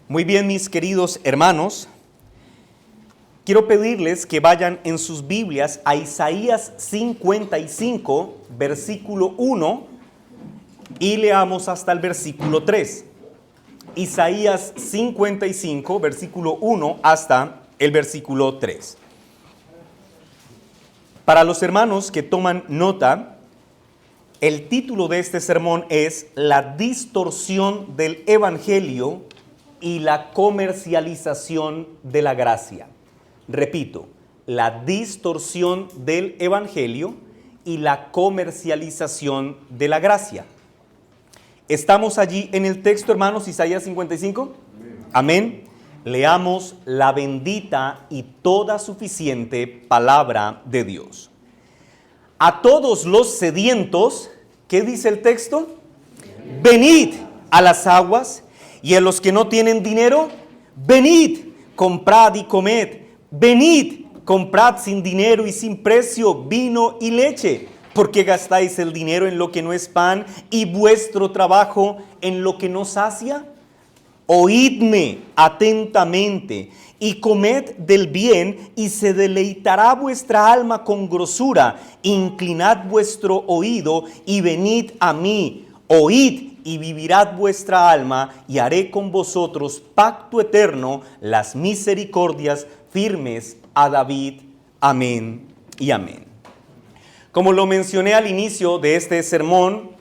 Muy bien, mis queridos hermanos, quiero pedirles que vayan en sus Biblias a Isaías 55, versículo 1, y leamos hasta el versículo 3. Isaías 55, versículo 1 hasta el versículo 3. Para los hermanos que toman nota, el título de este sermón es La distorsión del Evangelio y la comercialización de la gracia. Repito, la distorsión del Evangelio y la comercialización de la gracia. ¿Estamos allí en el texto, hermanos, Isaías 55? Amén. Leamos la bendita y toda suficiente palabra de Dios. A todos los sedientos, ¿qué dice el texto? Venid a las aguas, y a los que no tienen dinero, venid, comprad y comed. Venid, comprad sin dinero y sin precio vino y leche. ¿Por qué gastáis el dinero en lo que no es pan y vuestro trabajo en lo que no sacia? Oídme atentamente y comed del bien, y se deleitará vuestra alma con grosura. Inclinad vuestro oído y venid a mí. Oíd y vivirá vuestra alma, y haré con vosotros pacto eterno, las misericordias firmes a David. Amén y amén. Como lo mencioné al inicio de este sermón,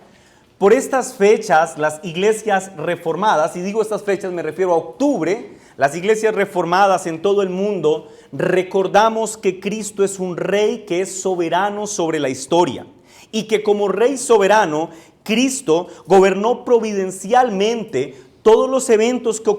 por estas fechas las iglesias reformadas, y digo estas fechas me refiero a octubre, las iglesias reformadas en todo el mundo recordamos que Cristo es un rey que es soberano sobre la historia, y que como rey soberano Cristo gobernó providencialmente todos los eventos que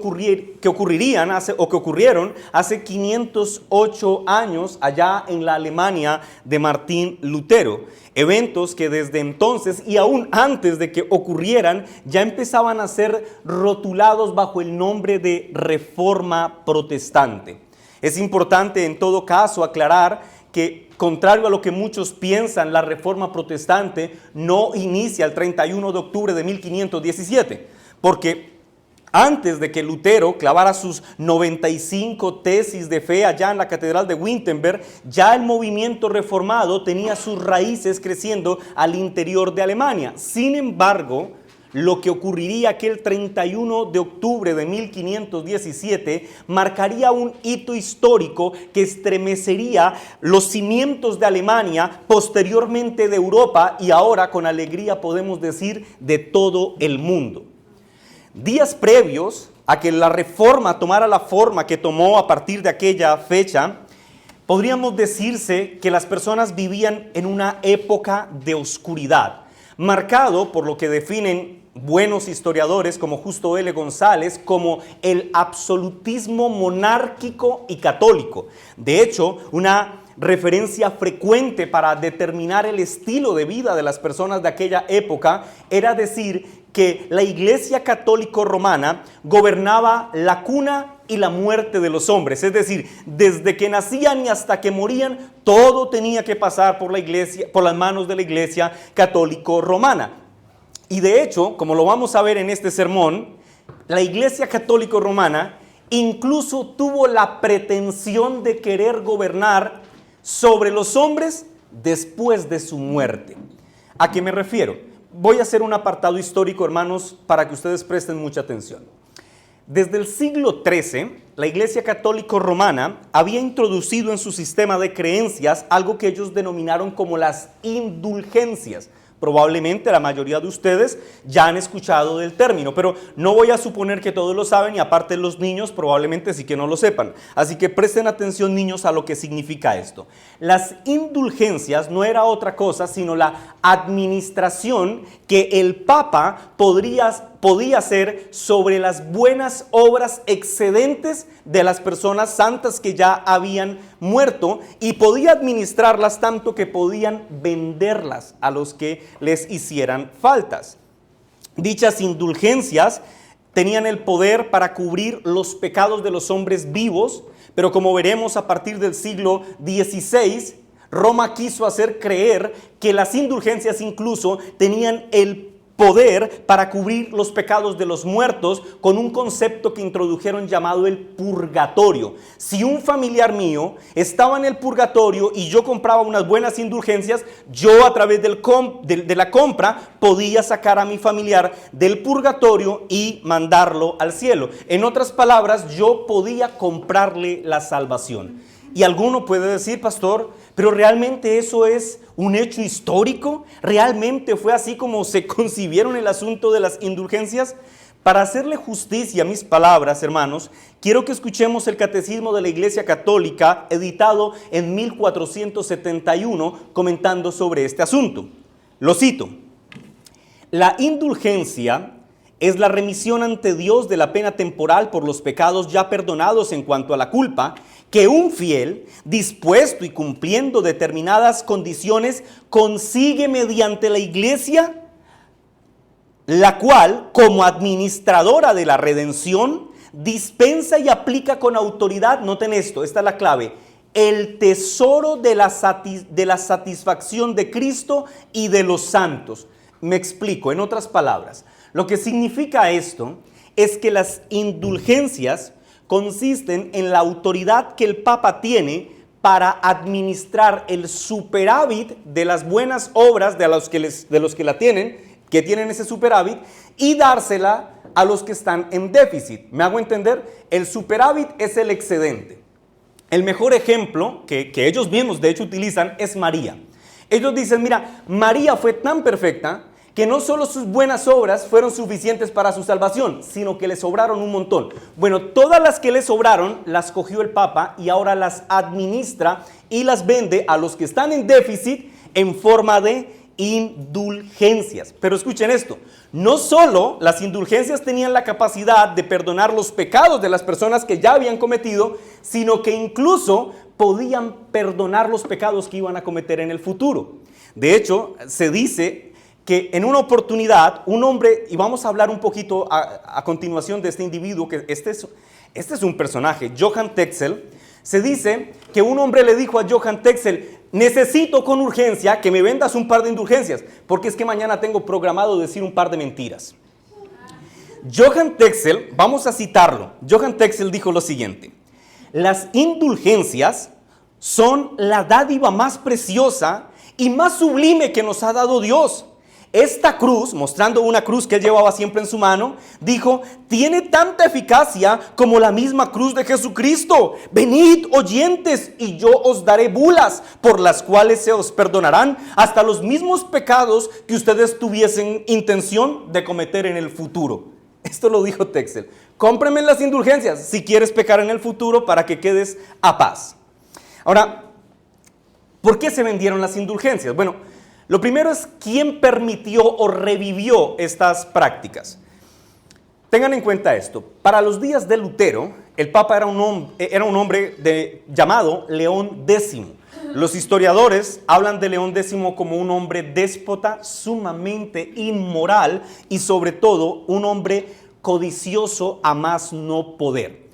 ocurrieron hace 508 años allá en la Alemania de Martín Lutero. Eventos que desde entonces y aún antes de que ocurrieran ya empezaban a ser rotulados bajo el nombre de Reforma Protestante. Es importante en todo caso aclarar que, contrario a lo que muchos piensan, la Reforma Protestante no inicia el 31 de octubre de 1517, porque antes de que Lutero clavara sus 95 tesis de fe allá en la Catedral de Wittenberg, ya el movimiento reformado tenía sus raíces creciendo al interior de Alemania. Sin embargo, lo que ocurriría aquel 31 de octubre de 1517 marcaría un hito histórico que estremecería los cimientos de Alemania, posteriormente de Europa y ahora, con alegría podemos decir, de todo el mundo. Días previos a que la reforma tomara la forma que tomó a partir de aquella fecha, podríamos decirse que las personas vivían en una época de oscuridad, marcado por lo que definen buenos historiadores como Justo L. González como el absolutismo monárquico y católico. De hecho, una referencia frecuente para determinar el estilo de vida de las personas de aquella época era decir que la Iglesia Católica Romana gobernaba la cuna y la muerte de los hombres. Es decir, desde que nacían y hasta que morían, todo tenía que pasar por la Iglesia, por las manos de la Iglesia Católica Romana. Y de hecho, como lo vamos a ver en este sermón, la Iglesia Católica Romana incluso tuvo la pretensión de querer gobernar sobre los hombres después de su muerte. ¿A qué me refiero? Voy a hacer un apartado histórico, hermanos, para que ustedes presten mucha atención. Desde el siglo XIII, la Iglesia Católica Romana había introducido en su sistema de creencias algo que ellos denominaron como las indulgencias. Probablemente la mayoría de ustedes ya han escuchado del término, pero no voy a suponer que todos lo saben, y aparte los niños probablemente sí que no lo sepan. Así que presten atención, niños, a lo que significa esto. Las indulgencias no era otra cosa sino la administración que el Papa podía hacer sobre las buenas obras excedentes de las personas santas que ya habían muerto, y podía administrarlas tanto que podían venderlas a los que les hicieran faltas. Dichas indulgencias tenían el poder para cubrir los pecados de los hombres vivos, pero como veremos a partir del siglo XVI, Roma quiso hacer creer que las indulgencias incluso tenían el poder para cubrir los pecados de los muertos con un concepto que introdujeron llamado el purgatorio. Si un familiar mío estaba en el purgatorio y yo compraba unas buenas indulgencias, yo a través de la compra podía sacar a mi familiar del purgatorio y mandarlo al cielo. En otras palabras, yo podía comprarle la salvación. Y alguno puede decir, pastor, pero ¿realmente eso es un hecho histórico? ¿Realmente fue así como se concibieron el asunto de las indulgencias? Para hacerle justicia a mis palabras, hermanos, quiero que escuchemos el Catecismo de la Iglesia Católica, editado en 1471, comentando sobre este asunto. Lo cito: la indulgencia es la remisión ante Dios de la pena temporal por los pecados ya perdonados en cuanto a la culpa, que un fiel, dispuesto y cumpliendo determinadas condiciones, consigue mediante la Iglesia, la cual, como administradora de la redención, dispensa y aplica con autoridad, noten esto, esta es la clave, el tesoro de la satisfacción de Cristo y de los santos. Me explico, en otras palabras, lo que significa esto es que las indulgencias consisten en la autoridad que el Papa tiene para administrar el superávit de las buenas obras de los que la tienen, que tienen ese superávit, y dársela a los que están en déficit. ¿Me hago entender? El superávit es el excedente. El mejor ejemplo que ellos mismos de hecho utilizan es María. Ellos dicen, mira, María fue tan perfecta que no solo sus buenas obras fueron suficientes para su salvación, sino que le sobraron un montón. Bueno, todas las que le sobraron las cogió el Papa y ahora las administra y las vende a los que están en déficit en forma de indulgencias. Pero escuchen esto, no solo las indulgencias tenían la capacidad de perdonar los pecados de las personas que ya habían cometido, sino que incluso podían perdonar los pecados que iban a cometer en el futuro. De hecho, se dice que en una oportunidad un hombre, y vamos a hablar un poquito a continuación de este individuo, que este es un personaje, Johann Tetzel. Se dice que un hombre le dijo a Johann Tetzel, necesito con urgencia que me vendas un par de indulgencias, porque es que mañana tengo programado decir un par de mentiras. Johann Tetzel, vamos a citarlo, Johann Tetzel dijo lo siguiente: las indulgencias son la dádiva más preciosa y más sublime que nos ha dado Dios. Esta cruz, mostrando una cruz que él llevaba siempre en su mano, dijo, tiene tanta eficacia como la misma cruz de Jesucristo. Venid, oyentes, y yo os daré bulas, por las cuales se os perdonarán hasta los mismos pecados que ustedes tuviesen intención de cometer en el futuro. Esto lo dijo Tetzel. Cómprame las indulgencias si quieres pecar en el futuro para que quedes a paz. Ahora, ¿por qué se vendieron las indulgencias? Bueno, lo primero es quién permitió o revivió estas prácticas. Tengan en cuenta esto. Para los días de Lutero, el Papa era un hombre llamado León X. Los historiadores hablan de León X como un hombre déspota, sumamente inmoral y sobre todo un hombre codicioso a más no poder.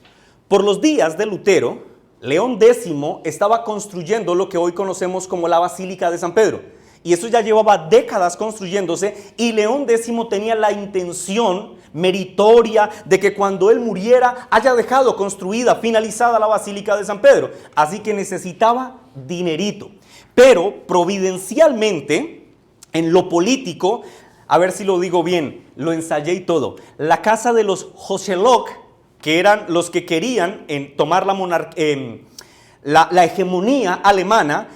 Por los días de Lutero, León X estaba construyendo lo que hoy conocemos como la Basílica de San Pedro. Y eso ya llevaba décadas construyéndose y León X tenía la intención meritoria de que cuando él muriera haya dejado construida, finalizada la Basílica de San Pedro. Así que necesitaba dinerito. Pero providencialmente, en lo político, a ver si lo digo bien, lo ensayé y todo, la casa de los Hohenlohe, que eran los que querían tomar la hegemonía alemana,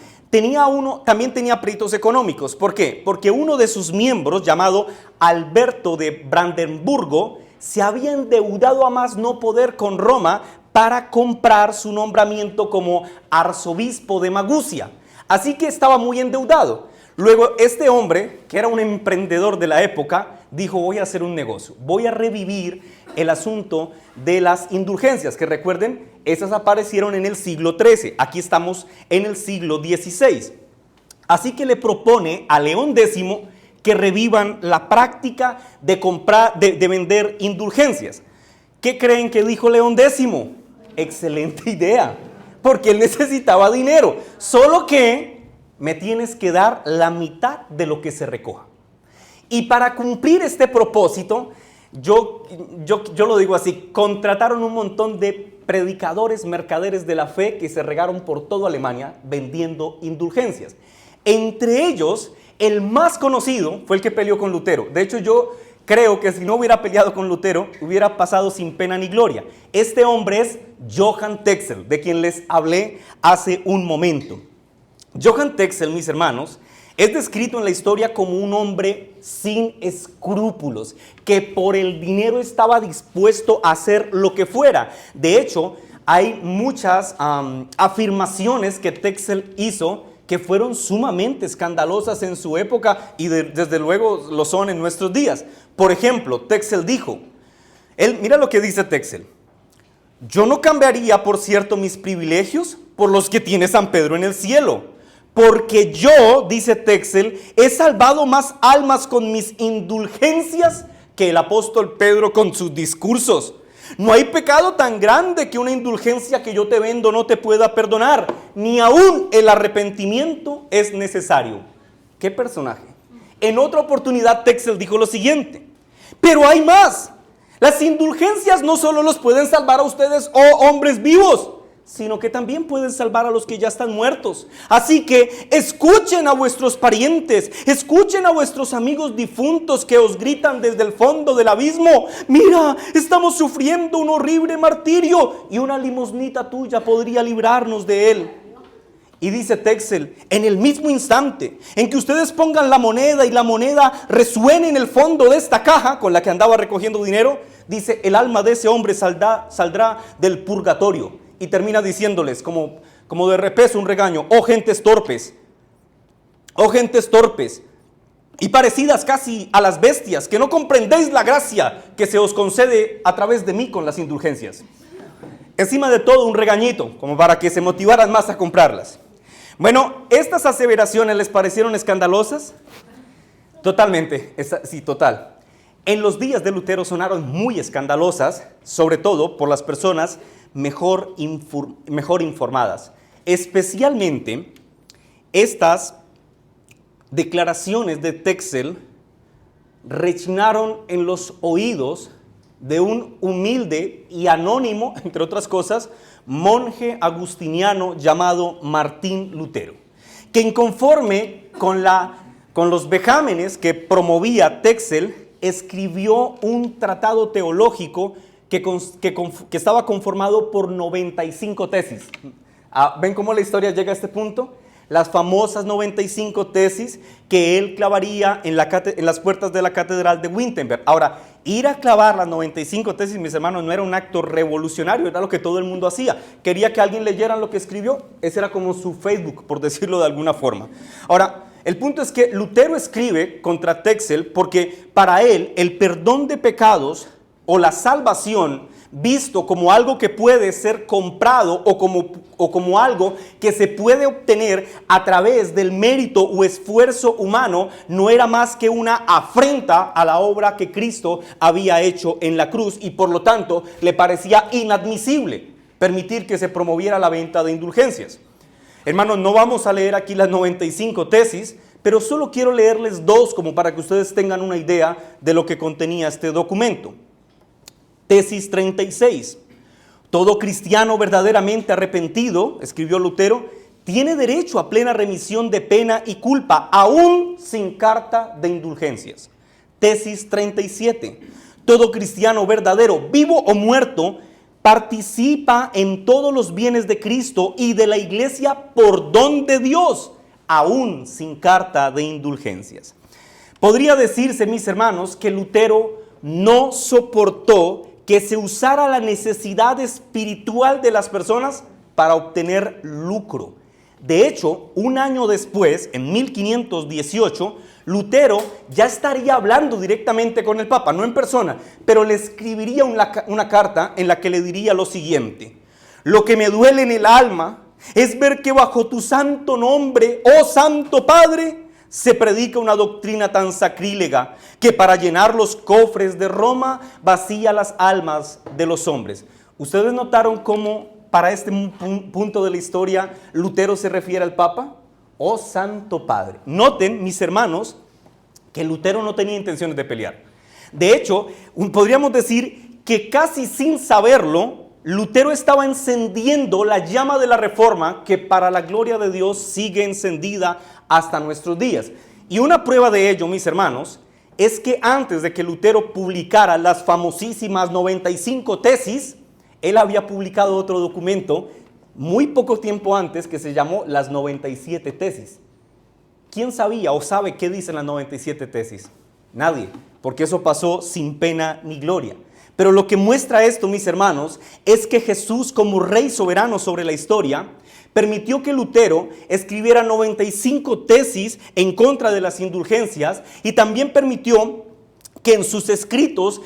también tenía pleitos económicos. ¿Por qué? Porque uno de sus miembros, llamado Alberto de Brandenburgo, se había endeudado a más no poder con Roma para comprar su nombramiento como arzobispo de Maguncia. Así que estaba muy endeudado. Luego este hombre, que era un emprendedor de la época, dijo, voy a hacer un negocio, voy a revivir el asunto de las indulgencias, que recuerden, esas aparecieron en el siglo XIII, aquí estamos en el siglo XVI. Así que le propone a León X que revivan la práctica de vender indulgencias. ¿Qué creen que dijo León X? Excelente idea, porque él necesitaba dinero, solo que me tienes que dar la mitad de lo que se recoja. Y para cumplir este propósito, yo lo digo así, contrataron un montón de predicadores, mercaderes de la fe que se regaron por toda Alemania vendiendo indulgencias. Entre ellos, el más conocido fue el que peleó con Lutero. De hecho, yo creo que si no hubiera peleado con Lutero, hubiera pasado sin pena ni gloria. Este hombre es Johann Tetzel, de quien les hablé hace un momento. Johann Tetzel, mis hermanos, es descrito en la historia como un hombre sin escrúpulos, que por el dinero estaba dispuesto a hacer lo que fuera. De hecho, hay muchas afirmaciones que Tetzel hizo que fueron sumamente escandalosas en su época y desde luego lo son en nuestros días. Por ejemplo, Tetzel dijo, mira lo que dice Tetzel: yo no cambiaría, por cierto, mis privilegios por los que tiene San Pedro en el cielo. Porque yo, dice Tetzel, he salvado más almas con mis indulgencias que el apóstol Pedro con sus discursos. No hay pecado tan grande que una indulgencia que yo te vendo no te pueda perdonar. Ni aún el arrepentimiento es necesario. ¿Qué personaje? En otra oportunidad Tetzel dijo lo siguiente: pero hay más. Las indulgencias no solo los pueden salvar a ustedes, oh hombres vivos, sino que también pueden salvar a los que ya están muertos. Así que escuchen a vuestros parientes, escuchen a vuestros amigos difuntos que os gritan desde el fondo del abismo: mira, estamos sufriendo un horrible martirio y una limosnita tuya podría librarnos de él. Y dice Tetzel, en el mismo instante en que ustedes pongan la moneda y la moneda resuene en el fondo de esta caja con la que andaba recogiendo dinero, dice, el alma de ese hombre saldrá del purgatorio. Y termina diciéndoles, como de repeso, un regaño: oh gentes torpes, y parecidas casi a las bestias, que no comprendéis la gracia que se os concede a través de mí con las indulgencias. Encima de todo, un regañito, como para que se motivaran más a comprarlas. Bueno, ¿estas aseveraciones les parecieron escandalosas? Totalmente, sí, total. En los días de Lutero sonaron muy escandalosas, sobre todo por las personas mejor informadas. Especialmente estas declaraciones de Tetzel rechinaron en los oídos de un humilde y anónimo, entre otras cosas, monje agustiniano llamado Martín Lutero, que inconforme con los vejámenes que promovía Tetzel, escribió un tratado teológico que estaba conformado por 95 tesis. ¿Ven cómo la historia llega a este punto? Las famosas 95 tesis que él clavaría en las puertas de la catedral de Wittenberg. Ahora, ir a clavar las 95 tesis, mis hermanos, no era un acto revolucionario, era lo que todo el mundo hacía. Quería que alguien leyera lo que escribió. Ese era como su Facebook, por decirlo de alguna forma. Ahora, el punto es que Lutero escribe contra Tetzel porque para él el perdón de pecados o la salvación, visto como algo que puede ser comprado o como algo que se puede obtener a través del mérito o esfuerzo humano, no era más que una afrenta a la obra que Cristo había hecho en la cruz, y por lo tanto le parecía inadmisible permitir que se promoviera la venta de indulgencias. Hermanos, no vamos a leer aquí las 95 tesis, pero solo quiero leerles dos como para que ustedes tengan una idea de lo que contenía este documento. Tesis 36. Todo cristiano verdaderamente arrepentido, escribió Lutero, tiene derecho a plena remisión de pena y culpa, aún sin carta de indulgencias. Tesis 37. Todo cristiano verdadero, vivo o muerto, participa en todos los bienes de Cristo y de la iglesia por don de Dios, aún sin carta de indulgencias. Podría decirse, mis hermanos, que Lutero no soportó que se usara la necesidad espiritual de las personas para obtener lucro. De hecho, un año después, en 1518, Lutero ya estaría hablando directamente con el Papa, no en persona, pero le escribiría una carta en la que le diría lo siguiente: lo que me duele en el alma es ver que bajo tu santo nombre, oh Santo Padre, se predica una doctrina tan sacrílega que para llenar los cofres de Roma vacía las almas de los hombres. ¿Ustedes notaron cómo para este punto de la historia Lutero se refiere al Papa? Oh Santo Padre. Noten, mis hermanos, que Lutero no tenía intenciones de pelear. De hecho, podríamos decir que casi sin saberlo, Lutero estaba encendiendo la llama de la Reforma que para la gloria de Dios sigue encendida hasta nuestros días. Y una prueba de ello, mis hermanos, es que antes de que Lutero publicara las famosísimas 95 tesis, él había publicado otro documento muy poco tiempo antes que se llamó las 97 tesis. ¿Quién sabía o sabe qué dicen las 97 tesis? Nadie, porque eso pasó sin pena ni gloria. Pero lo que muestra esto, mis hermanos, es que Jesús, como Rey soberano sobre la historia, permitió que Lutero escribiera 95 tesis en contra de las indulgencias y también permitió que en sus escritos,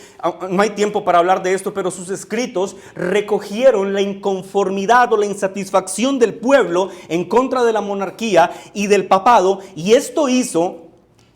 no hay tiempo para hablar de esto, pero sus escritos recogieron la inconformidad o la insatisfacción del pueblo en contra de la monarquía y del papado, y esto hizo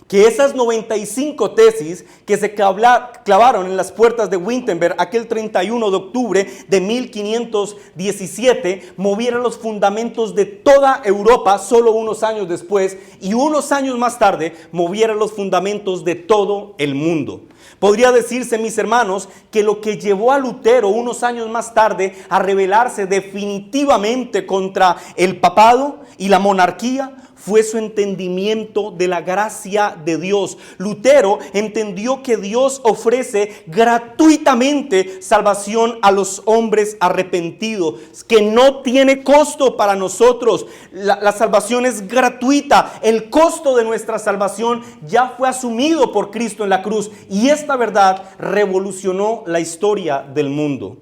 que esas 95 tesis que se clavaron en las puertas de Wittenberg aquel 31 de octubre de 1517 movieran los fundamentos de toda Europa solo unos años después, y unos años más tarde movieran los fundamentos de todo el mundo. Podría decirse, mis hermanos, que lo que llevó a Lutero unos años más tarde a rebelarse definitivamente contra el papado y la monarquía fue su entendimiento de la gracia de Dios. Lutero entendió que Dios ofrece gratuitamente salvación a los hombres arrepentidos, que no tiene costo para nosotros. La salvación es gratuita. El costo de nuestra salvación ya fue asumido por Cristo en la cruz, y esta verdad revolucionó la historia del mundo.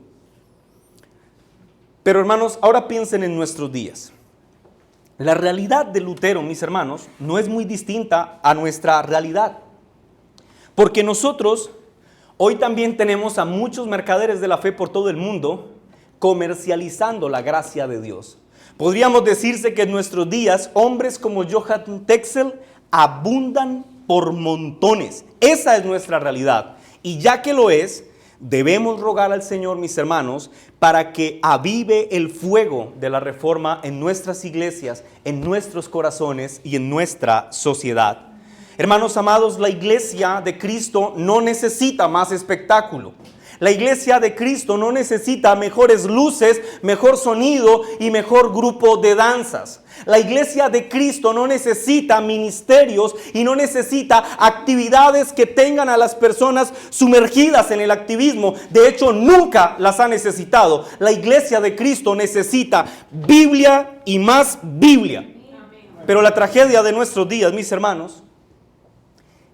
Pero hermanos, ahora piensen en nuestros días. La realidad de Lutero, mis hermanos, no es muy distinta a nuestra realidad. Porque nosotros hoy también tenemos a muchos mercaderes de la fe por todo el mundo comercializando la gracia de Dios. Podríamos decirse que en nuestros días hombres como Johann Tetzel abundan por montones. Esa es nuestra realidad. Y ya que lo es, debemos rogar al Señor, mis hermanos, para que avive el fuego de la Reforma en nuestras iglesias, en nuestros corazones y en nuestra sociedad. Hermanos amados, la iglesia de Cristo no necesita más espectáculo. La iglesia de Cristo no necesita mejores luces, mejor sonido y mejor grupo de danzas. La iglesia de Cristo no necesita ministerios y no necesita actividades que tengan a las personas sumergidas en el activismo. De hecho, nunca las ha necesitado. La iglesia de Cristo necesita Biblia y más Biblia. Pero la tragedia de nuestros días, mis hermanos,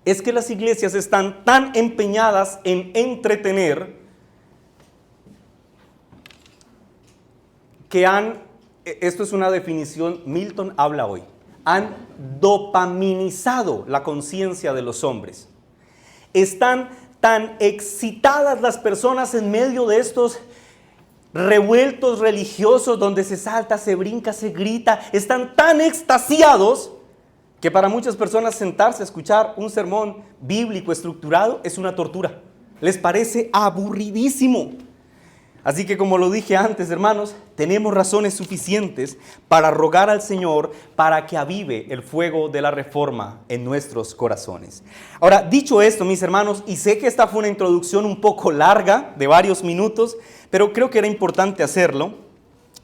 es que las iglesias están tan empeñadas en entretener que esto es una definición, Milton habla hoy, han dopaminizado la conciencia de los hombres. Están tan excitadas las personas en medio de estos revueltos religiosos donde se salta, se brinca, se grita. Están tan extasiados que para muchas personas sentarse a escuchar un sermón bíblico estructurado es una tortura. Les parece aburridísimo. Así que, como lo dije antes, hermanos, tenemos razones suficientes para rogar al Señor para que avive el fuego de la Reforma en nuestros corazones. Ahora, dicho esto, mis hermanos, y sé que esta fue una introducción un poco larga, de varios minutos, pero creo que era importante hacerlo.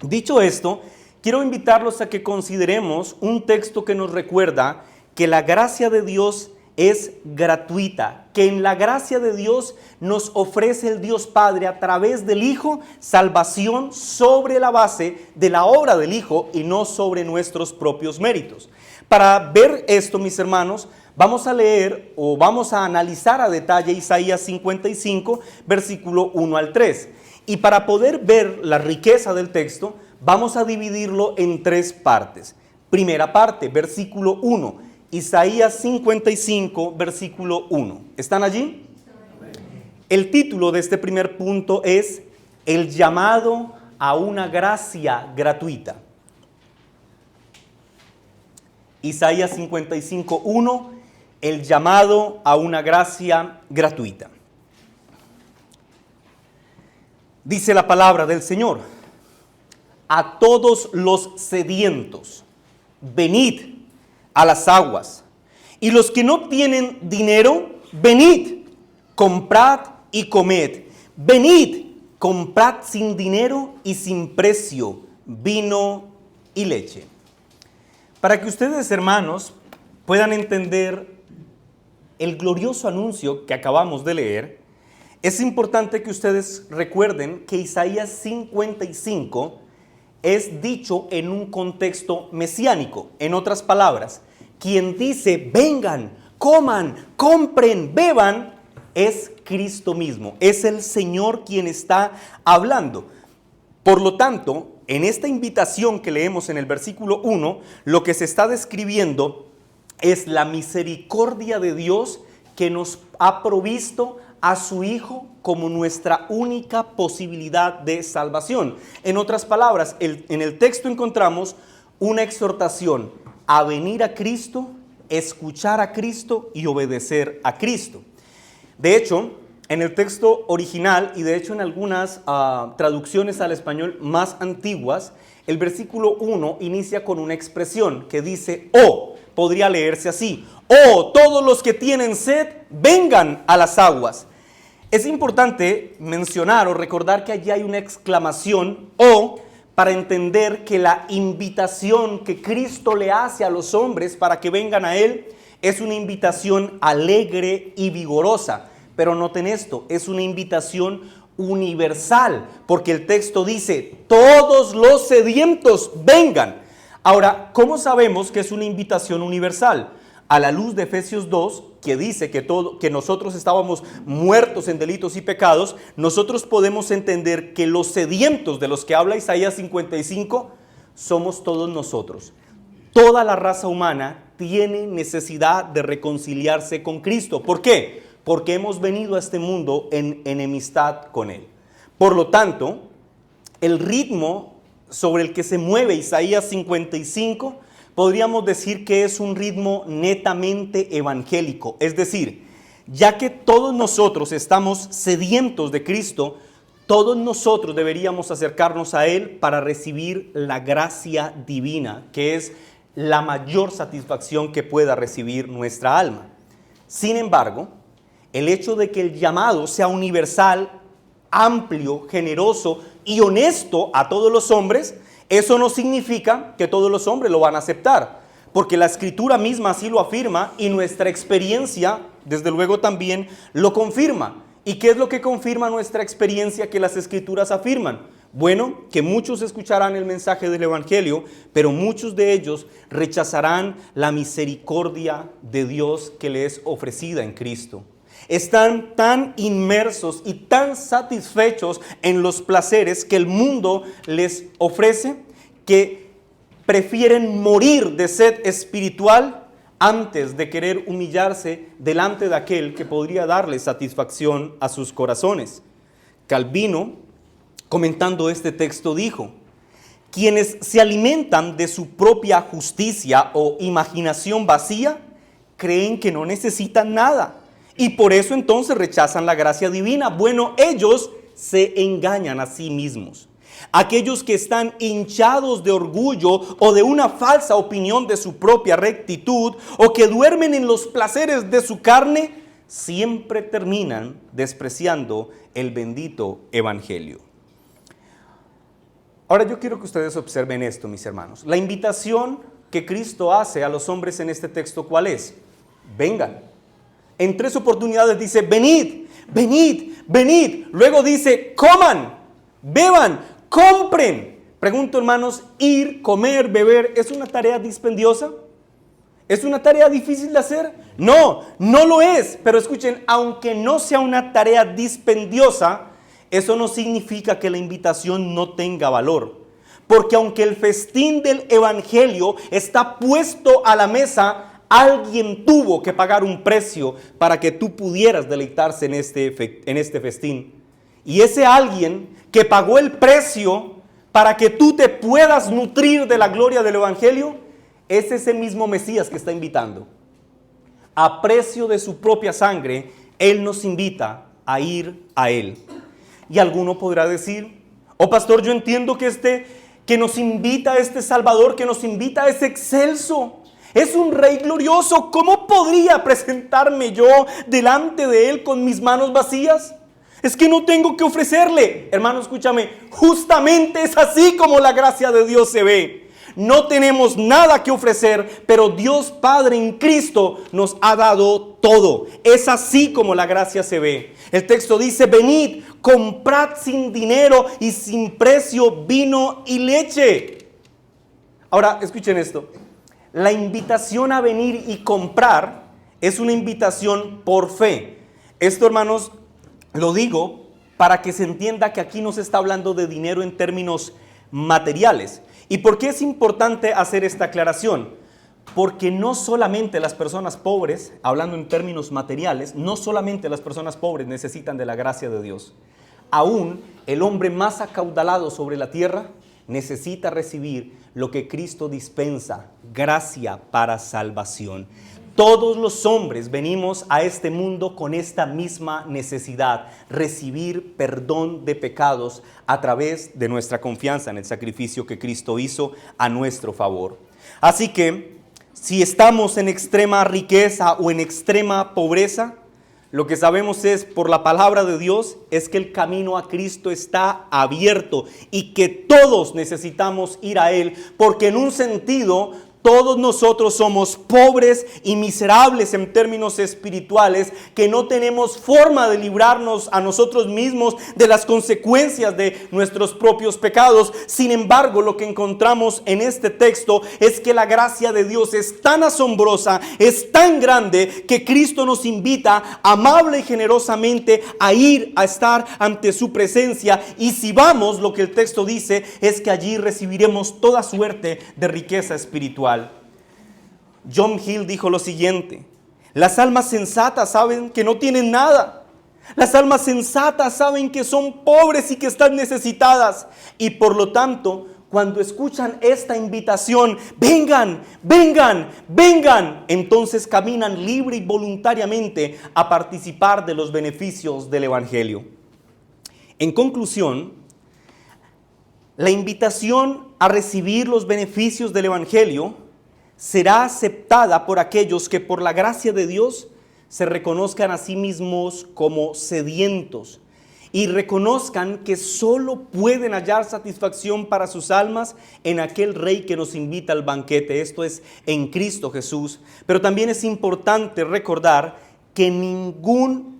Dicho esto, quiero invitarlos a que consideremos un texto que nos recuerda que la gracia de Dios es gratuita, que en la gracia de Dios nos ofrece el Dios Padre a través del Hijo salvación sobre la base de la obra del Hijo y no sobre nuestros propios méritos. Para ver esto, mis hermanos, vamos a leer o vamos a analizar a detalle Isaías 55, versículo 1 al 3. Y para poder ver la riqueza del texto, vamos a dividirlo en tres partes. Primera parte, versículo 1. Isaías 55, versículo 1. ¿Están allí? El título de este primer punto es El llamado a una gracia gratuita. Isaías 55, 1. El llamado a una gracia gratuita. Dice la palabra del Señor: a todos los sedientos, venid a las aguas, Y los que no tienen dinero, venid, comprad y comed. Venid, comprad sin dinero y sin precio vino y leche. Para que ustedes, hermanos, puedan entender el glorioso anuncio que acabamos de leer, es importante que ustedes recuerden que Isaías 55 es dicho en un contexto mesiánico. En otras palabras, quien dice vengan, coman, compren, beban, es Cristo mismo. Es el Señor quien está hablando. Por lo tanto, en esta invitación que leemos en el versículo 1, lo que se está describiendo es la misericordia de Dios que nos ha provisto a su Hijo como nuestra única posibilidad de salvación. En otras palabras, en el texto encontramos una exhortación a venir a Cristo, escuchar a Cristo y obedecer a Cristo. De hecho, en el texto original y de hecho en algunas traducciones al español más antiguas, el versículo 1 inicia con una expresión que dice, oh, podría leerse así, oh, todos los que tienen sed, vengan a las aguas. Es importante mencionar o recordar que allí hay una exclamación, oh, para entender que la invitación que Cristo le hace a los hombres para que vengan a Él es una invitación alegre y vigorosa. Pero noten esto, es una invitación universal, porque el texto dice, todos los sedientos vengan. Ahora, ¿cómo sabemos que es una invitación universal? A la luz de Efesios 2, que dice que nosotros estábamos muertos en delitos y pecados, nosotros podemos entender que los sedientos de los que habla Isaías 55 somos todos nosotros. Toda la raza humana tiene necesidad de reconciliarse con Cristo. ¿Por qué? Porque hemos venido a este mundo en enemistad con Él. Por lo tanto, el ritmo sobre el que se mueve Isaías 55, podríamos decir que es un ritmo netamente evangélico. Es decir, ya que todos nosotros estamos sedientos de Cristo, todos nosotros deberíamos acercarnos a Él para recibir la gracia divina, que es la mayor satisfacción que pueda recibir nuestra alma. Sin embargo, el hecho de que el llamado sea universal, amplio, generoso y honesto a todos los hombres, eso no significa que todos los hombres lo van a aceptar, porque la Escritura misma así lo afirma y nuestra experiencia, desde luego, también lo confirma. ¿Y qué es lo que confirma nuestra experiencia que las Escrituras afirman? Bueno, que muchos escucharán el mensaje del Evangelio, pero muchos de ellos rechazarán la misericordia de Dios que les es ofrecida en Cristo. Están tan inmersos y tan satisfechos en los placeres que el mundo les ofrece que prefieren morir de sed espiritual antes de querer humillarse delante de aquel que podría darle satisfacción a sus corazones. Calvino, comentando este texto, dijo: quienes se alimentan de su propia justicia o imaginación vacía, creen que no necesitan nada. Y por eso entonces rechazan la gracia divina. Bueno, ellos se engañan a sí mismos. Aquellos que están hinchados de orgullo o de una falsa opinión de su propia rectitud, o que duermen en los placeres de su carne, siempre terminan despreciando el bendito evangelio. Ahora yo quiero que ustedes observen esto, mis hermanos. La invitación que Cristo hace a los hombres en este texto, ¿cuál es? Vengan. En 3 oportunidades dice, venid, venid, venid. Luego dice, coman, beban, compren. Pregunto, hermanos, ir, comer, beber, ¿es una tarea dispendiosa? ¿Es una tarea difícil de hacer? No, no lo es. Pero escuchen, aunque no sea una tarea dispendiosa, eso no significa que la invitación no tenga valor. Porque aunque el festín del evangelio está puesto a la mesa, alguien tuvo que pagar un precio para que tú pudieras deleitarse en este festín. Y ese alguien que pagó el precio para que tú te puedas nutrir de la gloria del evangelio, es ese mismo Mesías que está invitando. A precio de su propia sangre, Él nos invita a ir a Él. Y alguno podrá decir, oh pastor, yo entiendo que nos invita a este Salvador, que nos invita, es excelso. Es un rey glorioso. ¿Cómo podría presentarme yo delante de él con mis manos vacías? Es que no tengo que ofrecerle. Hermano, escúchame, justamente es así como la gracia de Dios se ve. No tenemos nada que ofrecer, pero Dios Padre en Cristo nos ha dado todo. Es así como la gracia se ve. El texto dice: venid, comprad sin dinero y sin precio vino y leche. Ahora, escuchen esto. La invitación a venir y comprar es una invitación por fe. Esto, hermanos, lo digo para que se entienda que aquí no se está hablando de dinero en términos materiales. ¿Y por qué es importante hacer esta aclaración? Porque no solamente las personas pobres, hablando en términos materiales, no solamente las personas pobres necesitan de la gracia de Dios. Aún el hombre más acaudalado sobre la tierra necesita recibir lo que Cristo dispensa, gracia para salvación. Todos los hombres venimos a este mundo con esta misma necesidad: recibir perdón de pecados a través de nuestra confianza en el sacrificio que Cristo hizo a nuestro favor. Así que, si estamos en extrema riqueza o en extrema pobreza, lo que sabemos es, por la palabra de Dios, es que el camino a Cristo está abierto y que todos necesitamos ir a Él, porque en un sentido todos nosotros somos pobres y miserables en términos espirituales, que no tenemos forma de librarnos a nosotros mismos de las consecuencias de nuestros propios pecados. Sin embargo, lo que encontramos en este texto es que la gracia de Dios es tan asombrosa, es tan grande, que Cristo nos invita amable y generosamente a ir a estar ante su presencia. Y si vamos, lo que el texto dice es que allí recibiremos toda suerte de riqueza espiritual. John Hill dijo lo siguiente: las almas sensatas saben que no tienen nada. Las almas sensatas saben que son pobres y que están necesitadas. Y por lo tanto, cuando escuchan esta invitación, vengan, vengan, vengan, entonces caminan libre y voluntariamente a participar de los beneficios del Evangelio. En conclusión, la invitación a recibir los beneficios del Evangelio será aceptada por aquellos que por la gracia de Dios se reconozcan a sí mismos como sedientos y reconozcan que solo pueden hallar satisfacción para sus almas en aquel Rey que nos invita al banquete, esto es, en Cristo Jesús. Pero también es importante recordar que ninguno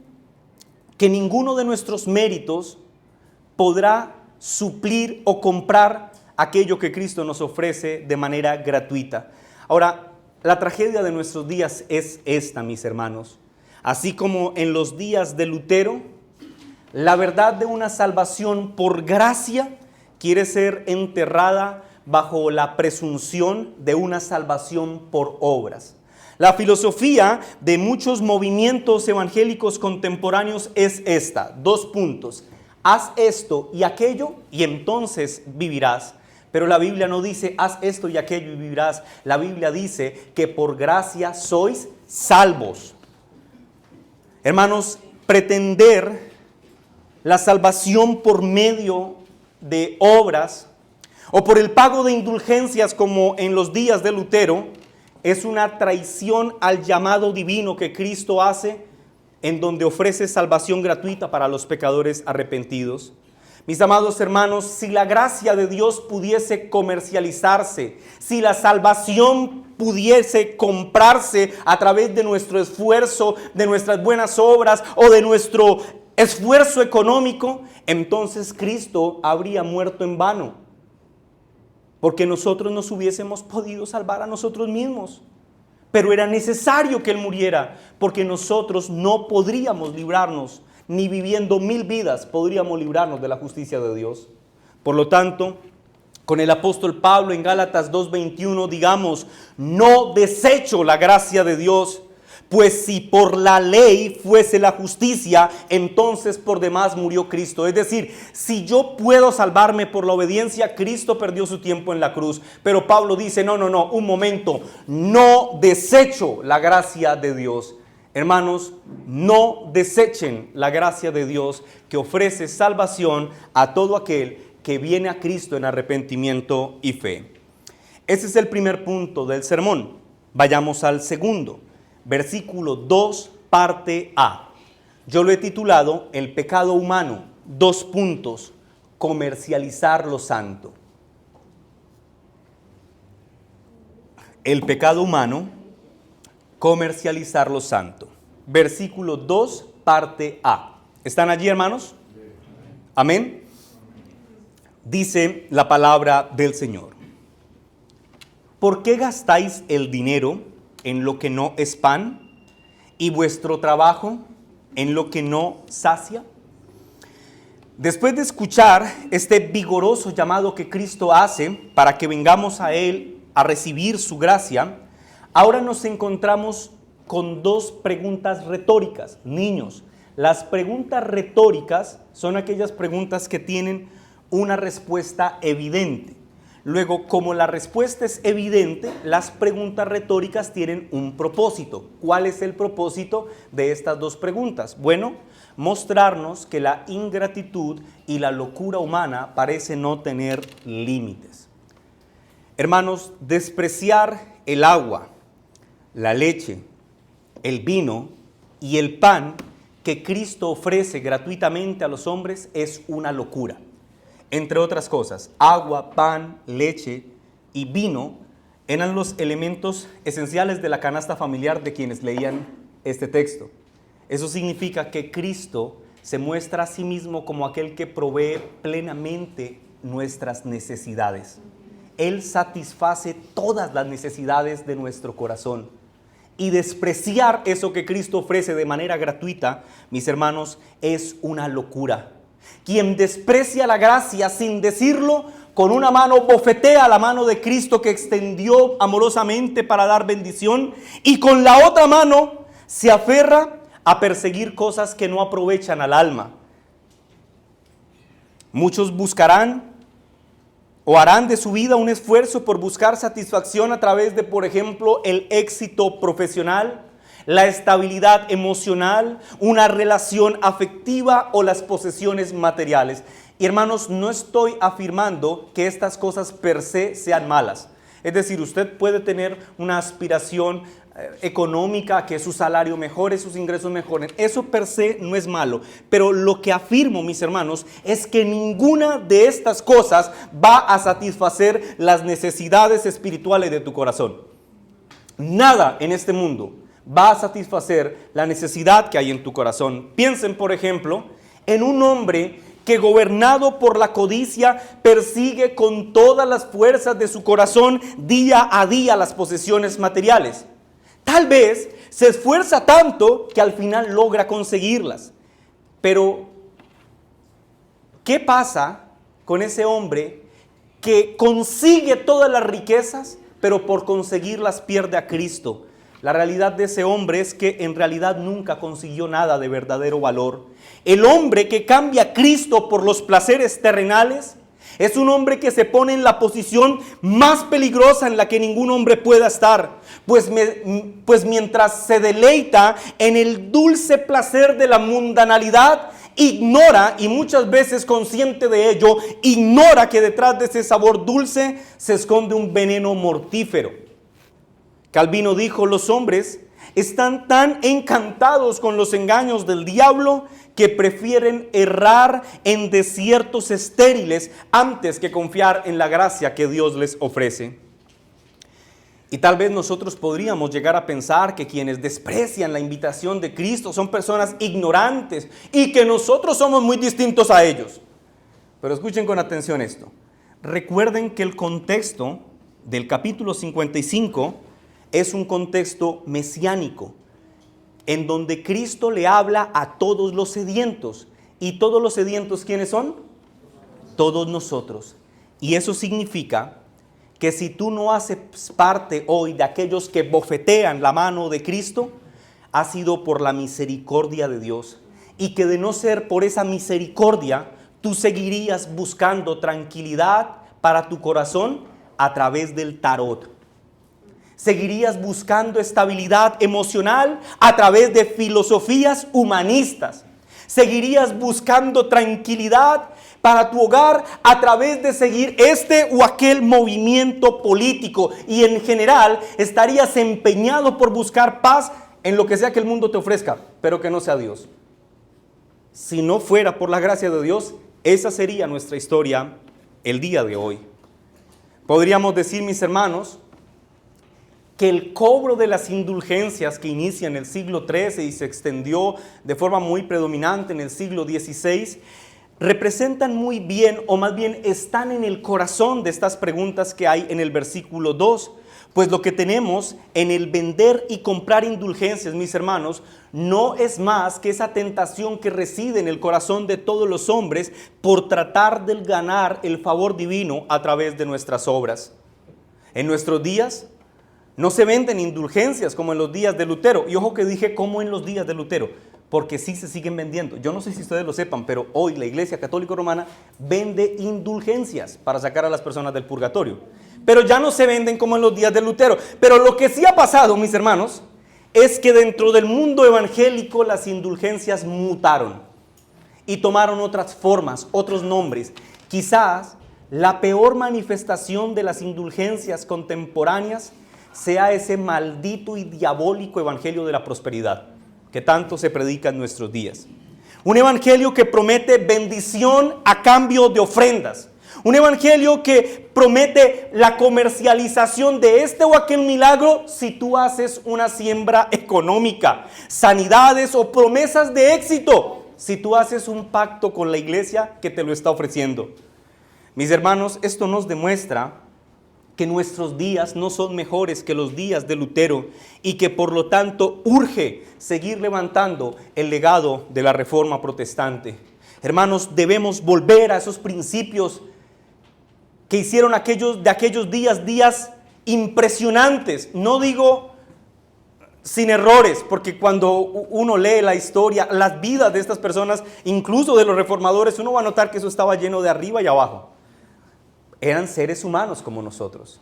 de nuestros méritos podrá suplir o comprar aquello que Cristo nos ofrece de manera gratuita. Ahora, la tragedia de nuestros días es esta, mis hermanos. Así como en los días de Lutero, la verdad de una salvación por gracia quiere ser enterrada bajo la presunción de una salvación por obras. La filosofía de muchos movimientos evangélicos contemporáneos es esta: 2 puntos. Haz esto y aquello y entonces vivirás. Pero la Biblia no dice haz esto y aquello y vivirás. La Biblia dice que por gracia sois salvos. Hermanos, pretender la salvación por medio de obras o por el pago de indulgencias como en los días de Lutero es una traición al llamado divino que Cristo hace, en donde ofrece salvación gratuita para los pecadores arrepentidos. Mis amados hermanos, si la gracia de Dios pudiese comercializarse, si la salvación pudiese comprarse a través de nuestro esfuerzo, de nuestras buenas obras o de nuestro esfuerzo económico, entonces Cristo habría muerto en vano, porque nosotros nos hubiésemos podido salvar a nosotros mismos. Pero era necesario que Él muriera, porque nosotros no podríamos librarnos, ni viviendo 1000 vidas podríamos librarnos de la justicia de Dios. Por lo tanto, con el apóstol Pablo en Gálatas 2:21 digamos: no desecho la gracia de Dios, pues si por la ley fuese la justicia, entonces por demás murió Cristo. Es decir, si yo puedo salvarme por la obediencia, Cristo perdió su tiempo en la cruz. Pero Pablo dice, no, un momento, no desecho la gracia de Dios. Hermanos, no desechen la gracia de Dios que ofrece salvación a todo aquel que viene a Cristo en arrepentimiento y fe. Ese es el primer punto del sermón. Vayamos al segundo, versículo 2, parte A. Yo lo he titulado El pecado humano, comercializar lo santo. El pecado humano, comercializar lo santo. Versículo 2, parte A. ¿Están allí, hermanos? Amén. Dice la palabra del Señor. ¿Por qué gastáis el dinero en lo que no es pan y vuestro trabajo en lo que no sacia? Después de escuchar este vigoroso llamado que Cristo hace para que vengamos a Él a recibir su gracia, ahora nos encontramos con dos preguntas retóricas. Niños, las preguntas retóricas son aquellas preguntas que tienen una respuesta evidente. Luego, como la respuesta es evidente, las preguntas retóricas tienen un propósito. ¿Cuál es el propósito de estas dos preguntas? Bueno, mostrarnos que la ingratitud y la locura humana parecen no tener límites. Hermanos, despreciar el agua, la leche, el vino y el pan que Cristo ofrece gratuitamente a los hombres es una locura. Entre otras cosas, agua, pan, leche y vino eran los elementos esenciales de la canasta familiar de quienes leían este texto. Eso significa que Cristo se muestra a sí mismo como aquel que provee plenamente nuestras necesidades. Él satisface todas las necesidades de nuestro corazón. Y despreciar eso que Cristo ofrece de manera gratuita, mis hermanos, es una locura. Quien desprecia la gracia sin decirlo, con una mano bofetea la mano de Cristo que extendió amorosamente para dar bendición, y con la otra mano se aferra a perseguir cosas que no aprovechan al alma. Muchos buscarán o harán de su vida un esfuerzo por buscar satisfacción a través de, por ejemplo, el éxito profesional, la estabilidad emocional, una relación afectiva o las posesiones materiales. Y hermanos, no estoy afirmando que estas cosas per se sean malas. Es decir, usted puede tener una aspiración económica, que su salario mejore, sus ingresos mejoren. Eso per se no es malo. Pero lo que afirmo, mis hermanos, es que ninguna de estas cosas va a satisfacer las necesidades espirituales de tu corazón. Nada en este mundo va a satisfacer la necesidad que hay en tu corazón. Piensen, por ejemplo, en un hombre que, gobernado por la codicia, persigue con todas las fuerzas de su corazón día a día las posesiones materiales. Tal vez se esfuerza tanto que al final logra conseguirlas. Pero, ¿qué pasa con ese hombre que consigue todas las riquezas, pero por conseguirlas pierde a Cristo? La realidad de ese hombre es que en realidad nunca consiguió nada de verdadero valor. El hombre que cambia a Cristo por los placeres terrenales es un hombre que se pone en la posición más peligrosa en la que ningún hombre pueda estar. Pues mientras se deleita en el dulce placer de la mundanalidad, ignora, y muchas veces consciente de ello, ignora que detrás de ese sabor dulce se esconde un veneno mortífero. Calvino dijo: los hombres están tan encantados con los engaños del diablo que prefieren errar en desiertos estériles antes que confiar en la gracia que Dios les ofrece. Y tal vez nosotros podríamos llegar a pensar que quienes desprecian la invitación de Cristo son personas ignorantes y que nosotros somos muy distintos a ellos. Pero escuchen con atención esto. Recuerden que el contexto del capítulo 55 es un contexto mesiánico, en donde Cristo le habla a todos los sedientos. ¿Y todos los sedientos quiénes son? Todos nosotros. Y eso significa que si tú no haces parte hoy de aquellos que bofetean la mano de Cristo, ha sido por la misericordia de Dios. Y que de no ser por esa misericordia, tú seguirías buscando tranquilidad para tu corazón a través del tarot. Seguirías buscando estabilidad emocional a través de filosofías humanistas. Seguirías buscando tranquilidad para tu hogar a través de seguir este o aquel movimiento político, y en general estarías empeñado por buscar paz en lo que sea que el mundo te ofrezca, pero que no sea Dios. Si no fuera por la gracia de Dios, esa sería nuestra historia el día de hoy. Podríamos decir, mis hermanos, que el cobro de las indulgencias que inicia en el siglo XIII y se extendió de forma muy predominante en el siglo XVI, representan muy bien, o más bien están en el corazón de estas preguntas que hay en el versículo 2. Pues lo que tenemos en el vender y comprar indulgencias, mis hermanos, no es más que esa tentación que reside en el corazón de todos los hombres por tratar de ganar el favor divino a través de nuestras obras. En nuestros días no se venden indulgencias como en los días de Lutero. Y ojo que dije como en los días de Lutero, porque sí se siguen vendiendo. Yo no sé si ustedes lo sepan, pero hoy la Iglesia Católica Romana vende indulgencias para sacar a las personas del purgatorio. Pero ya no se venden como en los días de Lutero. Pero lo que sí ha pasado, mis hermanos, es que dentro del mundo evangélico las indulgencias mutaron y tomaron otras formas, otros nombres. Quizás la peor manifestación de las indulgencias contemporáneas sea ese maldito y diabólico evangelio de la prosperidad que tanto se predica en nuestros días. Un evangelio que promete bendición a cambio de ofrendas. Un evangelio que promete la comercialización de este o aquel milagro si tú haces una siembra económica, sanidades o promesas de éxito si tú haces un pacto con la iglesia que te lo está ofreciendo. Mis hermanos, esto nos demuestra que nuestros días no son mejores que los días de Lutero y que por lo tanto urge seguir levantando el legado de la Reforma Protestante. Hermanos, debemos volver a esos principios que hicieron de aquellos días impresionantes. No digo sin errores, porque cuando uno lee la historia, las vidas de estas personas, incluso de los reformadores, uno va a notar que eso estaba lleno de arriba y abajo. Eran seres humanos como nosotros.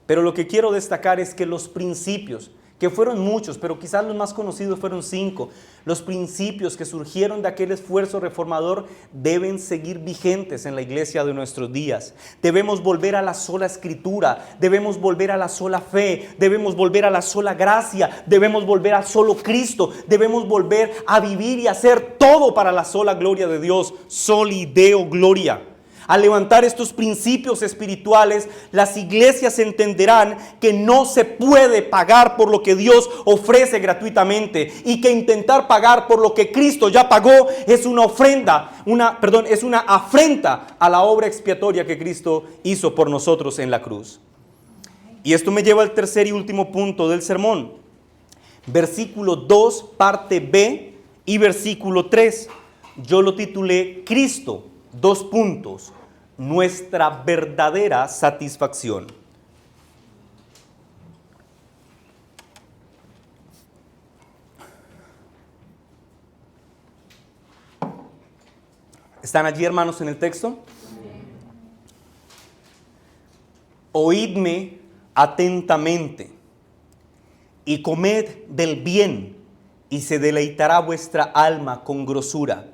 Pero lo que quiero destacar es que los principios, que fueron muchos, pero quizás los más conocidos fueron 5, los principios que surgieron de aquel esfuerzo reformador deben seguir vigentes en la iglesia de nuestros días. Debemos volver a la sola escritura, debemos volver a la sola fe, debemos volver a la sola gracia, debemos volver al solo Cristo, debemos volver a vivir y hacer todo para la sola gloria de Dios, soli Deo gloria. Al levantar estos principios espirituales, las iglesias entenderán que no se puede pagar por lo que Dios ofrece gratuitamente y que intentar pagar por lo que Cristo ya pagó es una afrenta a la obra expiatoria que Cristo hizo por nosotros en la cruz. Y esto me lleva al tercer y último punto del sermón. Versículo 2, parte B y versículo 3. Yo lo titulé Cristo. 2 puntos, nuestra verdadera satisfacción. ¿Están allí, hermanos, en el texto? Oídme atentamente y comed del bien, y se deleitará vuestra alma con grosura.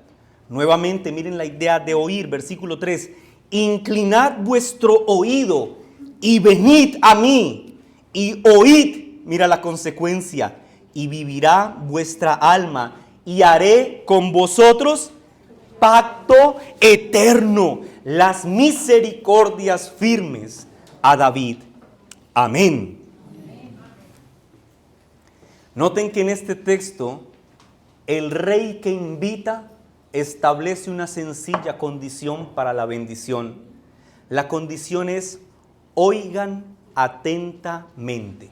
Nuevamente, miren la idea de oír, versículo 3. Inclinad vuestro oído y venid a mí y oíd, mira la consecuencia, y vivirá vuestra alma y haré con vosotros pacto eterno, las misericordias firmes a David. Amén. Noten que en este texto el rey que invita establece una sencilla condición para la bendición. La condición es: oigan atentamente.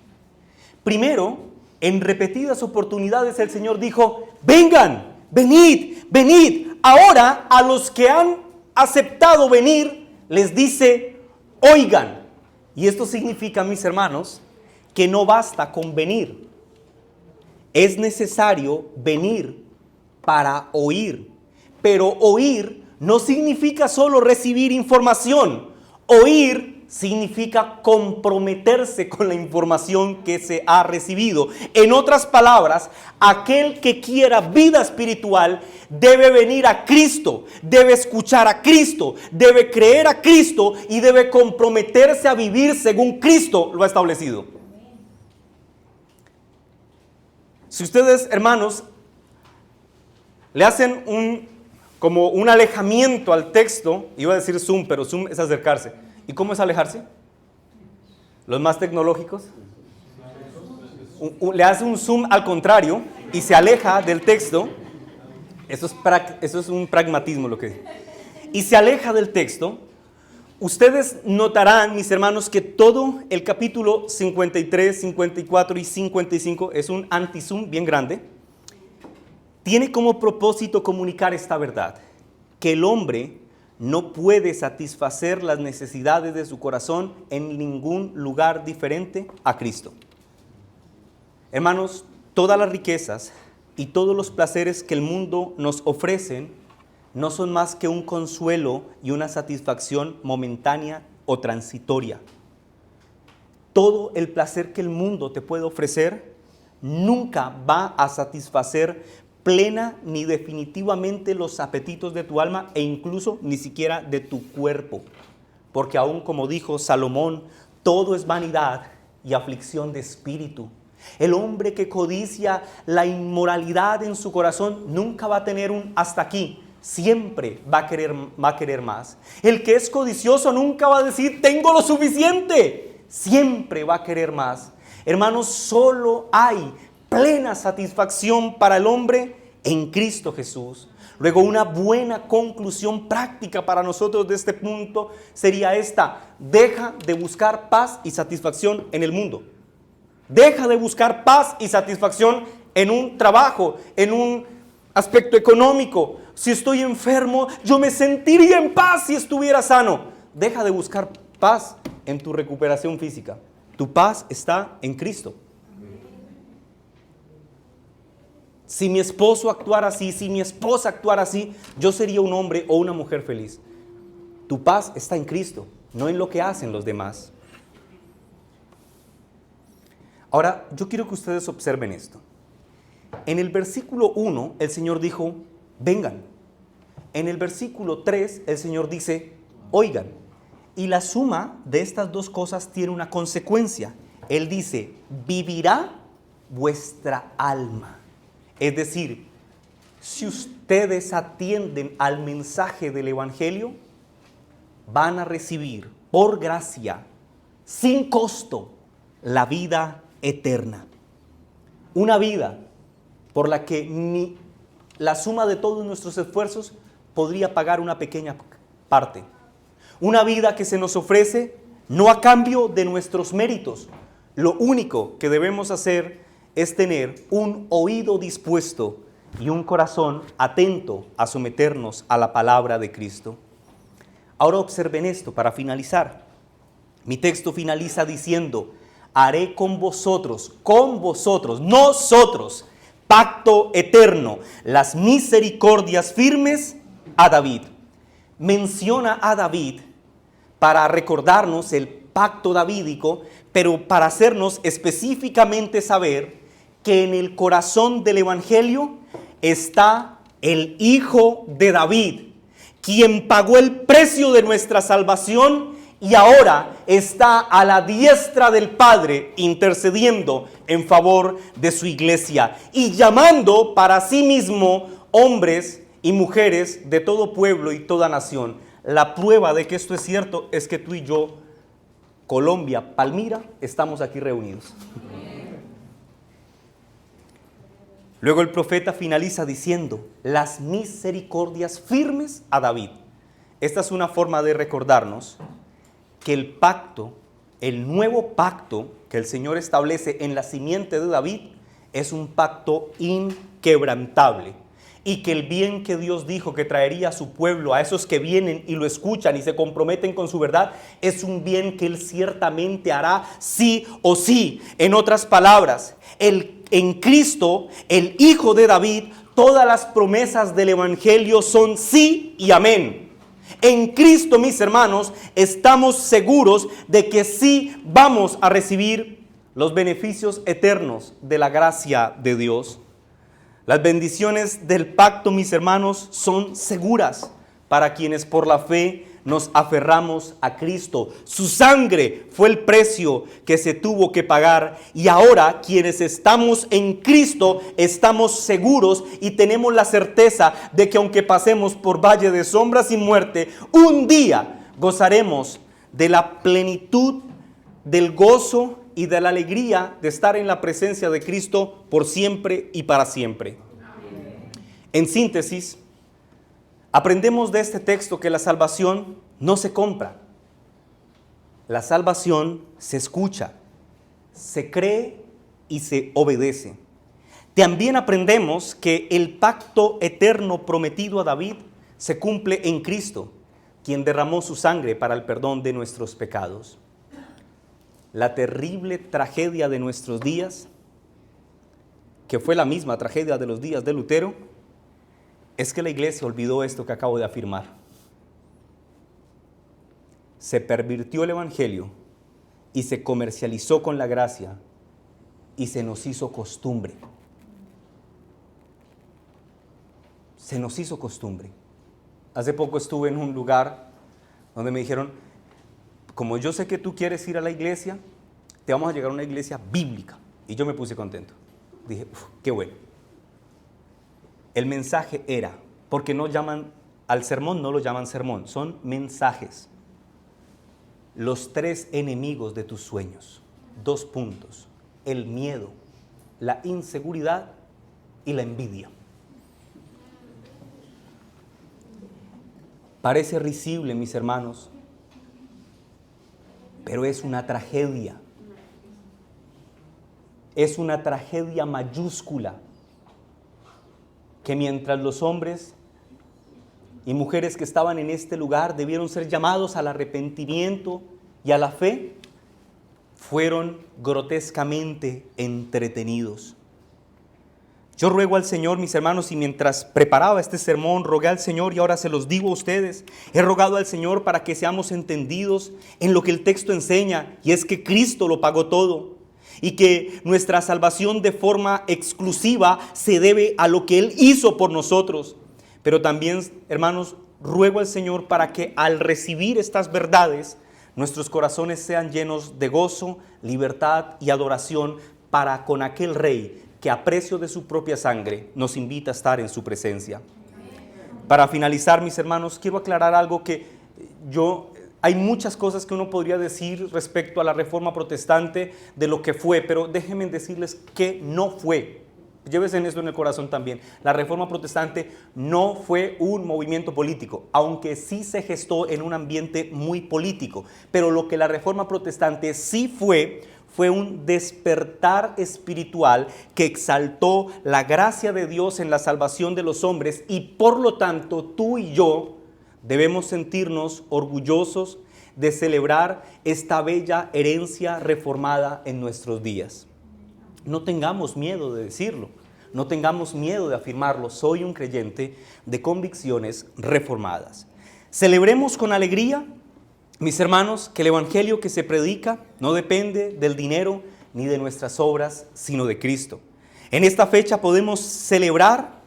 Primero, en repetidas oportunidades el Señor dijo: vengan, venid, venid. Ahora a los que han aceptado venir les dice: oigan. Y esto significa, mis hermanos, que no basta con venir. Es necesario venir para oír. Pero oír no significa solo recibir información. Oír significa comprometerse con la información que se ha recibido. En otras palabras, aquel que quiera vida espiritual debe venir a Cristo, debe escuchar a Cristo, debe creer a Cristo y debe comprometerse a vivir según Cristo lo ha establecido. Si ustedes, hermanos, le hacen como un alejamiento al texto, iba a decir zoom, pero zoom es acercarse. ¿Y cómo es alejarse? Los más tecnológicos. Le hace un zoom al contrario y se aleja del texto. Eso es un pragmatismo lo que. Y se aleja del texto. Ustedes notarán, mis hermanos, que todo el capítulo 53, 54 y 55 es un anti-zoom bien grande. Tiene como propósito comunicar esta verdad, que el hombre no puede satisfacer las necesidades de su corazón en ningún lugar diferente a Cristo. Hermanos, todas las riquezas y todos los placeres que el mundo nos ofrecen no son más que un consuelo y una satisfacción momentánea o transitoria. Todo el placer que el mundo te puede ofrecer nunca va a satisfacer plena ni definitivamente los apetitos de tu alma e incluso ni siquiera de tu cuerpo. Porque aún como dijo Salomón, todo es vanidad y aflicción de espíritu. El hombre que codicia la inmoralidad en su corazón nunca va a tener un hasta aquí. Siempre va a querer más. El que es codicioso nunca va a decir tengo lo suficiente. Siempre va a querer más. Hermanos, solo hay plena satisfacción para el hombre en Cristo Jesús. Luego, una buena conclusión práctica para nosotros de este punto sería esta: deja de buscar paz y satisfacción en el mundo. Deja de buscar paz y satisfacción en un trabajo, en un aspecto económico. Si estoy enfermo, yo me sentiría en paz si estuviera sano. Deja de buscar paz en tu recuperación física. Tu paz está en Cristo. Si mi esposo actuara así, si mi esposa actuara así, yo sería un hombre o una mujer feliz. Tu paz está en Cristo, no en lo que hacen los demás. Ahora, yo quiero que ustedes observen esto. En el versículo 1, el Señor dijo, vengan. En el versículo 3, el Señor dice, oigan. Y la suma de estas dos cosas tiene una consecuencia. Él dice, vivirá vuestra alma. Es decir, si ustedes atienden al mensaje del Evangelio, van a recibir por gracia, sin costo, la vida eterna. Una vida por la que ni la suma de todos nuestros esfuerzos podría pagar una pequeña parte. Una vida que se nos ofrece no a cambio de nuestros méritos. Lo único que debemos hacer es tener un oído dispuesto y un corazón atento a someternos a la palabra de Cristo. Ahora observen esto para finalizar. Mi texto finaliza diciendo, haré con vosotros, nosotros, pacto eterno, las misericordias firmes a David. Menciona a David para recordarnos el pacto davídico, pero para hacernos específicamente saber que en el corazón del Evangelio está el Hijo de David, quien pagó el precio de nuestra salvación y ahora está a la diestra del Padre intercediendo en favor de su iglesia y llamando para sí mismo hombres y mujeres de todo pueblo y toda nación. La prueba de que esto es cierto es que tú y yo, Colombia, Palmira, estamos aquí reunidos. Luego el profeta finaliza diciendo, las misericordias firmes a David. Esta es una forma de recordarnos que el pacto, el nuevo pacto que el Señor establece en la simiente de David, es un pacto inquebrantable. Y que el bien que Dios dijo que traería a su pueblo, a esos que vienen y lo escuchan y se comprometen con su verdad, es un bien que Él ciertamente hará sí o sí. En otras palabras, en Cristo, el Hijo de David, todas las promesas del Evangelio son sí y amén. En Cristo, mis hermanos, estamos seguros de que sí vamos a recibir los beneficios eternos de la gracia de Dios. Las bendiciones del pacto, mis hermanos, son seguras para quienes por la fe nos aferramos a Cristo. Su sangre fue el precio que se tuvo que pagar, y ahora quienes estamos en Cristo estamos seguros y tenemos la certeza de que aunque pasemos por valle de sombras y muerte, un día gozaremos de la plenitud, del gozo y de la alegría de estar en la presencia de Cristo por siempre y para siempre. En síntesis, aprendemos de este texto que la salvación no se compra. La salvación se escucha, se cree y se obedece. También aprendemos que el pacto eterno prometido a David se cumple en Cristo, quien derramó su sangre para el perdón de nuestros pecados. La terrible tragedia de nuestros días, que fue la misma tragedia de los días de Lutero, es que la iglesia olvidó esto que acabo de afirmar. Se pervirtió el evangelio y se comercializó con la gracia y se nos hizo costumbre. Se nos hizo costumbre. Hace poco estuve en un lugar donde me dijeron, como yo sé que tú quieres ir a la iglesia, te vamos a llegar a una iglesia bíblica. Y yo me puse contento. Dije, qué bueno. El mensaje era, porque no llaman al sermón, no lo llaman sermón, son mensajes. Los 3 enemigos de tus sueños. 2 puntos. El miedo, la inseguridad y la envidia. Parece risible, mis hermanos, pero es una tragedia. Es una tragedia mayúscula que mientras los hombres y mujeres que estaban en este lugar debieron ser llamados al arrepentimiento y a la fe, fueron grotescamente entretenidos. Yo ruego al Señor, mis hermanos, y mientras preparaba este sermón, rogué al Señor y ahora se los digo a ustedes. He rogado al Señor para que seamos entendidos en lo que el texto enseña, y es que Cristo lo pagó todo y que nuestra salvación de forma exclusiva se debe a lo que Él hizo por nosotros. Pero también, hermanos, ruego al Señor para que al recibir estas verdades, nuestros corazones sean llenos de gozo, libertad y adoración para con aquel Rey que a precio de su propia sangre nos invita a estar en su presencia. Para finalizar, mis hermanos, quiero aclarar algo que hay muchas cosas que uno podría decir respecto a la Reforma Protestante de lo que fue, pero déjenme decirles que no fue. Llévense esto en el corazón también. La Reforma Protestante no fue un movimiento político, aunque sí se gestó en un ambiente muy político. Pero lo que la Reforma Protestante sí fue un despertar espiritual que exaltó la gracia de Dios en la salvación de los hombres, y por lo tanto tú y yo debemos sentirnos orgullosos de celebrar esta bella herencia reformada en nuestros días. No tengamos miedo de decirlo, no tengamos miedo de afirmarlo. Soy un creyente de convicciones reformadas. Celebremos con alegría, mis hermanos, que el evangelio que se predica no depende del dinero ni de nuestras obras, sino de Cristo. En esta fecha podemos celebrar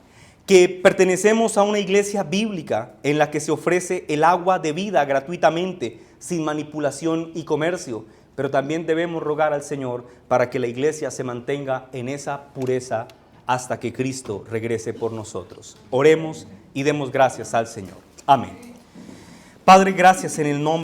que pertenecemos a una iglesia bíblica en la que se ofrece el agua de vida gratuitamente, sin manipulación y comercio, pero también debemos rogar al Señor para que la iglesia se mantenga en esa pureza hasta que Cristo regrese por nosotros. Oremos y demos gracias al Señor. Amén. Padre, gracias en el nombre